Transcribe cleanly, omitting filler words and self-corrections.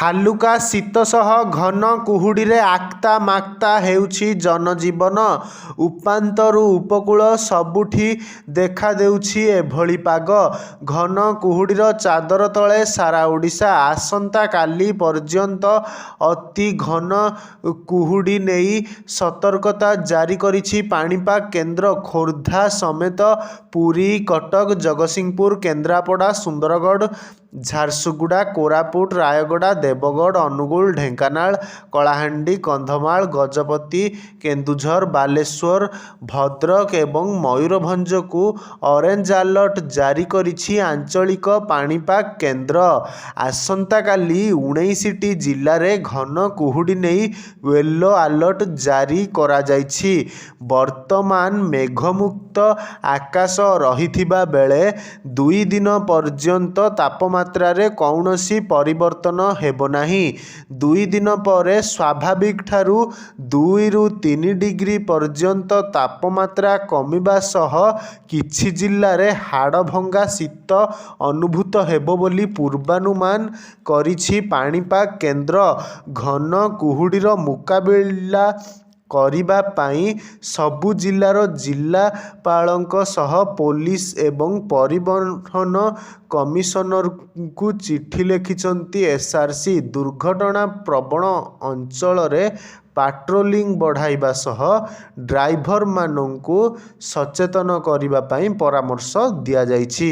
ହାଲୁକା ଶୀତ ସହ ଘନ କୁହୁଡ଼ିରେ ଆକ୍ତା ମାକ୍ତା ହେଉଛି ଜନଜୀବନ। ଉପାନ୍ତରୁ ଉପକୂଳ ସବୁଠି ଦେଖାଦେଉଛି ଏଭଳି ପାଗ। ଘନ କୁହୁଡ଼ିର ଚାଦର ତଳେ ସାରା ଓଡ଼ିଶା। ଆସନ୍ତାକାଲି ପର୍ଯ୍ୟନ୍ତ ଅତି ଘନ କୁହୁଡ଼ି ନେଇ ସତର୍କତା ଜାରି କରିଛି ପାଣିପାଗ କେନ୍ଦ୍ର। ଖୋର୍ଦ୍ଧା ସମେତ ପୁରୀ, କଟକ, ଜଗତସିଂହପୁର, କେନ୍ଦ୍ରାପଡ଼ା, ସୁନ୍ଦରଗଡ଼, ଝାରସୁଗୁଡ଼ା, କୋରାପୁଟ, ରାୟଗଡ଼ା, ଦେବଗଡ଼, ଅନୁଗୁଳ, ଢେଙ୍କାନାଳ, କଳାହାଣ୍ଡି, କନ୍ଧମାଳ, ଗଜପତି, କେନ୍ଦୁଝର, ବାଲେଶ୍ୱର, ଭଦ୍ରକ ଏବଂ ମୟୂରଭଞ୍ଜକୁ ଅରେଞ୍ଜ ଆଲର୍ଟ ଜାରି କରିଛି ଆଞ୍ଚଳିକ ପାଣିପାଗ କେନ୍ଦ୍ର। ଆସନ୍ତାକାଲି 19ଟି ଜିଲ୍ଲାରେ ଘନ କୁହୁଡ଼ି ନେଇ ୟେଲୋ ଆଲର୍ଟ ଜାରି କରାଯାଇଛି। ବର୍ତ୍ତମାନ ମେଘମୁକ୍ତ ଆକାଶ ରହିଥିବା ବେଳେ 2 ଦିନ ପର୍ଯ୍ୟନ୍ତ ତାପମାତ୍ରାରେ କୌଣସି ପରିବର୍ତ୍ତନ ହେବ ନାହିଁ। 2 ଦିନ ପରେ ସ୍ୱାଭାବିକଠାରୁ 2ରୁ 3 ଡିଗ୍ରୀ ପର୍ଯ୍ୟନ୍ତ ତାପମାତ୍ରା କମିବା ସହ କିଛି ଜିଲ୍ଲାରେ ହାଡ଼ଭଙ୍ଗା ଶୀତ ଅନୁଭୂତ ହେବ ବୋଲି ପୂର୍ବାନୁମାନ କରିଛି ପାଣିପାଗ କେନ୍ଦ୍ର। ଘନ କୁହୁଡ଼ିର ମୁକାବିଲା କରିବା ପାଇଁ ସବୁ ଜିଲ୍ଲାର ଜିଲ୍ଲାପାଳଙ୍କ ସହ ପୋଲିସ ଏବଂ ପରିବହନ କମିଶନରଙ୍କୁ ଚିଠି ଲେଖିଛନ୍ତି ଏସ୍ଆର୍ସି। ଦୁର୍ଘଟଣା ପ୍ରବଣ ଅଞ୍ଚଳରେ ପାଟ୍ରୋଲିଂ ବଢ଼ାଇବା ସହ ଡ୍ରାଇଭରମାନଙ୍କୁ ସଚେତନ କରିବା ପାଇଁ ପରାମର୍ଶ ଦିଆଯାଇଛି।